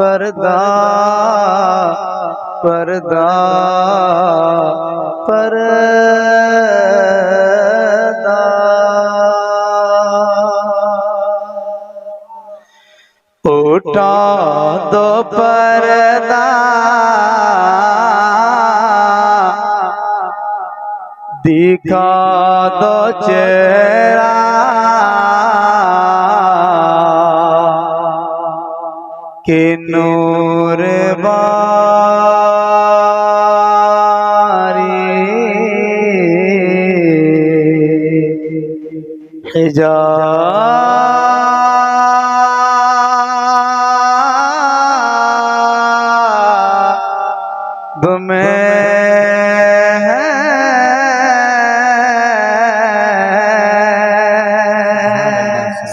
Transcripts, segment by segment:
पर्दा पर्दा पर्दा उठा दो पर्दा दिखा दो चेहरा के नूर बारी हिजाब में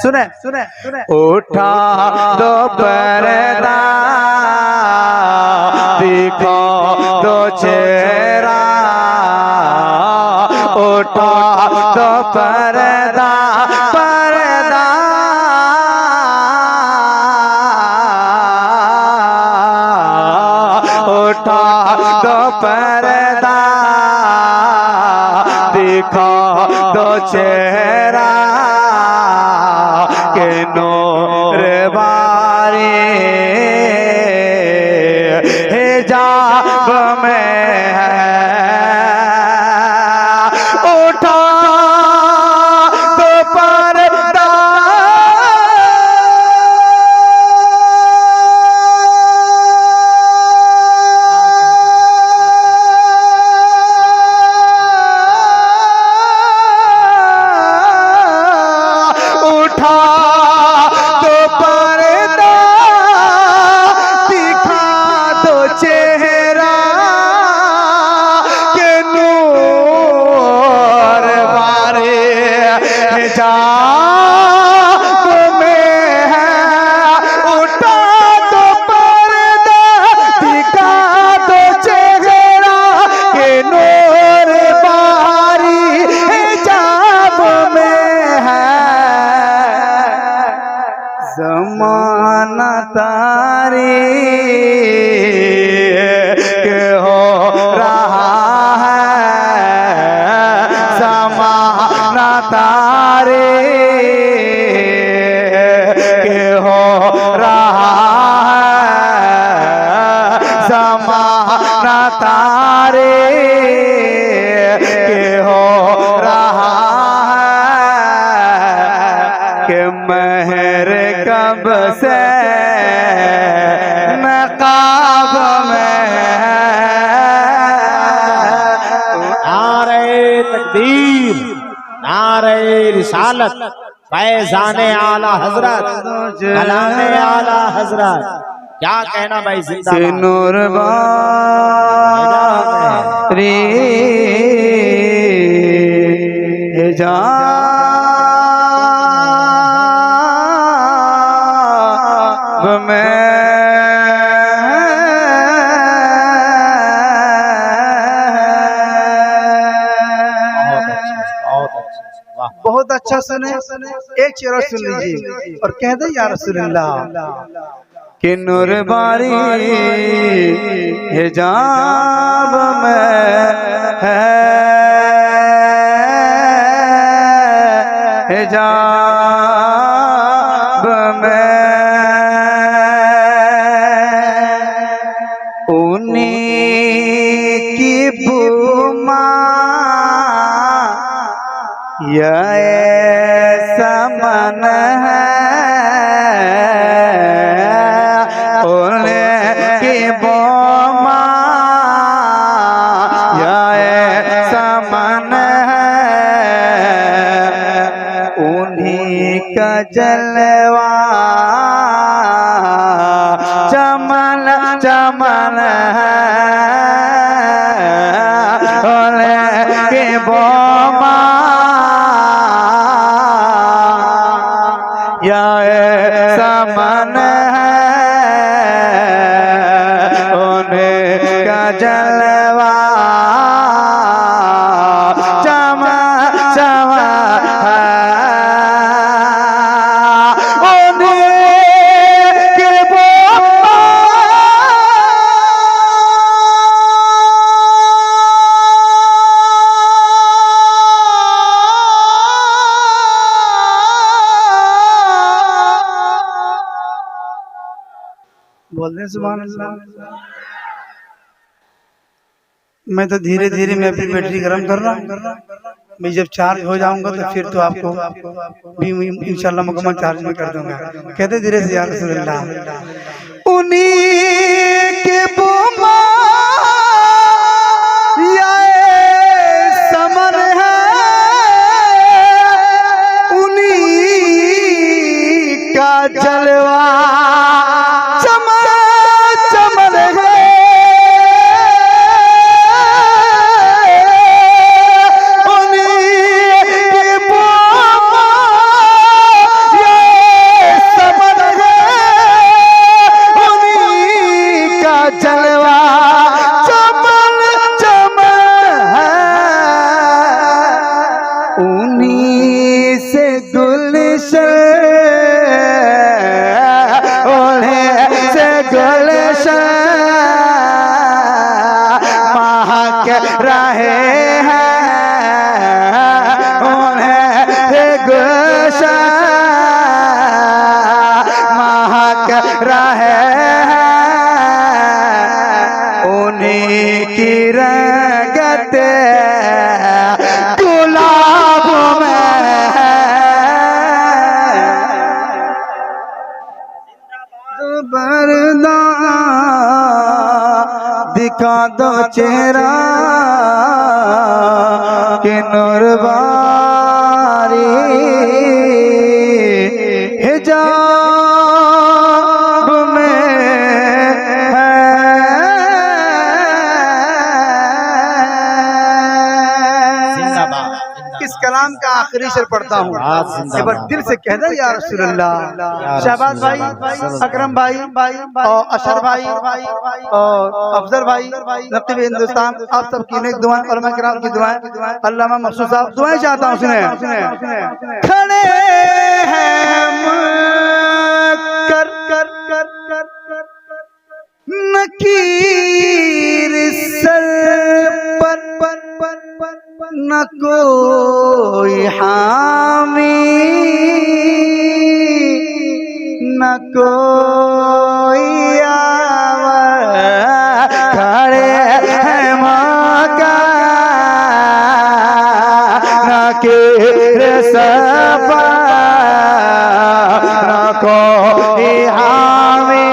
सुने सुने सुने उठा दो पर्दा दिखा दो चेहरा उठा दो पर्दा पर्दा उठा दो पर्दा दिखा दो चेहरा के नूर बारी हिजाब में है उठा दो पर्दा उठा दो पर्दा दिखा दो चेहरा के नूर बारे हिजाब में है उठा दो पर्दा दिखा दो चेहरा के नूर बारी हिजाब में है ज़माना तारी के हो रहा है ज़माना तारी के हो रहा है ज़माना तारी के हो रहा के महर कब से नकाब में नारे तकबीर नारे रिसालत फैज़ाने आला हजरत कलामे आला हजरत क्या कहना भाई जिंदाबाद नूर बारी हिजाब में बहुत अच्छा सुने एक शेर सुन लीजिए और कह दे या रसूलुल्लाह कि नूर बारी हिजाब में है हिजाब में उन्हीं की बुमा ये समन है उनकी बोमा ये समन है उन्हीं का जलवा चमन चमन है उनकी बोमा या समन है उन्हें का जलवा चमा चमा उन्हें के बोमा बोल दे सुभान अल्लाह। मैं तो धीरे धीरे मैं अपनी बैटरी गर्म कर रहा हूँ। मैं जब चार्ज हो जाऊंगा तो फिर तो आपको भी इंशाल्लाह मुकम्मल चार्ज में कर दूंगा। कहते धीरे से या रसूल अल्लाह। उन्हीं के समर है, उन्हीं का जलवा चमन चमन है, जलवा चमन चमन है, उन्हीं से गुलशन उन्हीं से गुलशन महक रहे हैं, उन्हीं से गुलशन महक रहे हैं, उन्हीं की रंगत गुलाब में है। बरदा दिखा दो चेहरा कि नूरबारी हिजाब में है। इस कलाम का आखिरी शेर पढ़ता हूँ, एक बार दिल से कह दे या रसूल अल्लाह। शहबाज भाई, अकरम भाई और अशर भाई और अफजल भाई, नकीब हिंदुस्तान, आप सब की नेक दुआएं और मैं किराम की दुआएं, अल्लामा मकसूद साहब दुआएं चाहता हूँ। सुने खड़े हैं कर कर कर कर नकीर सर पर न कोई हामी न कोई आवर, खड़े हैं मौका नकीर सर पर न कोई हामी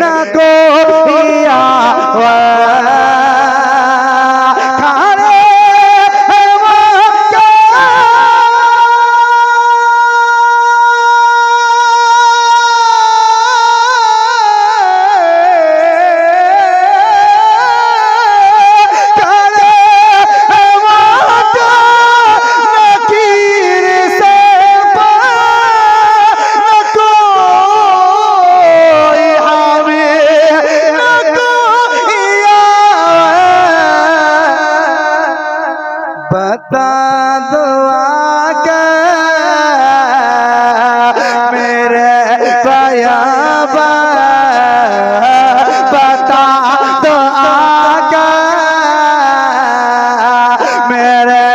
न कोई आवर, बता दो आका मेरे पयाबा, बता दो आका मेरे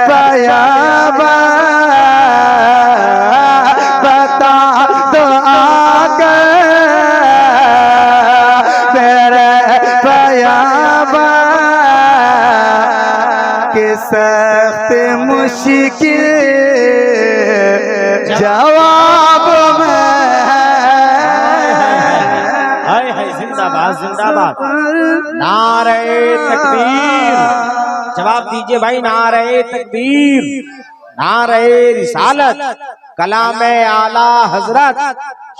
पयाबा, बता दो आका मेरे पयाबा के सख्त मुश्किल जवाब में है। जिंदाबाद जिंदाबाद, नारे तकबीर, जवाब दीजिए भाई, नारे तकबीर, नारे रिसालत, कलामे आला हजरत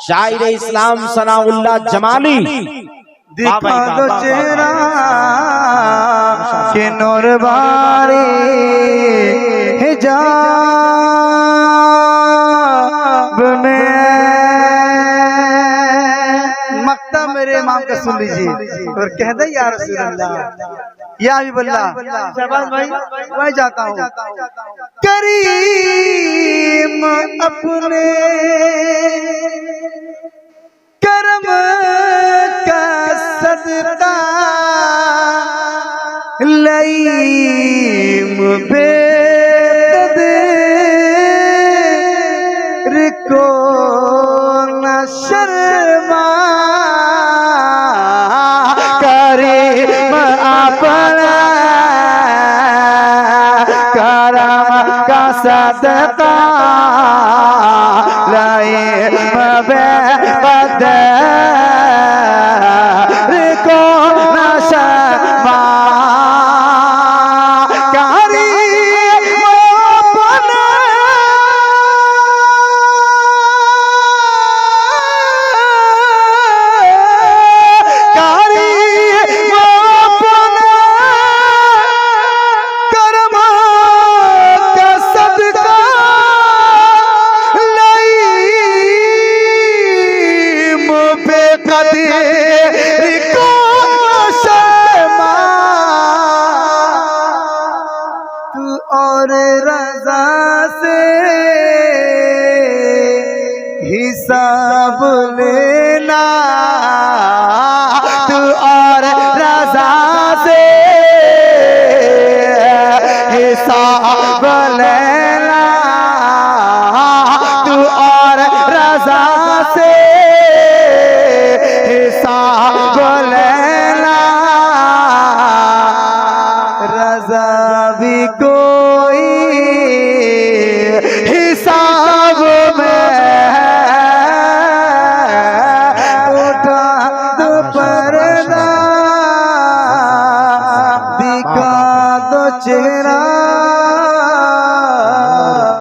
शायर इस्लाम सनाउल्लाह जमाली। दिखा दो चेहरा कि नूरबारी हिजाब में। मक्ता मेरे इमाम का सुन लीजिए और कह दे या रसूल अल्लाह, या हबीबल्लाह। शहबाज भाई मैं जाता हूँ। करीम अपने करम का सदका लईम बेकदर को न शर्म सदका लाए बदर को नशमा कारी और रजा से हिसाब लेना तू और रजा से हिसाब लेना तू और रजा से हिसाब लेना रजा भी कोई हिसाब में उठा दो पर्दा दिखा दो चेहरा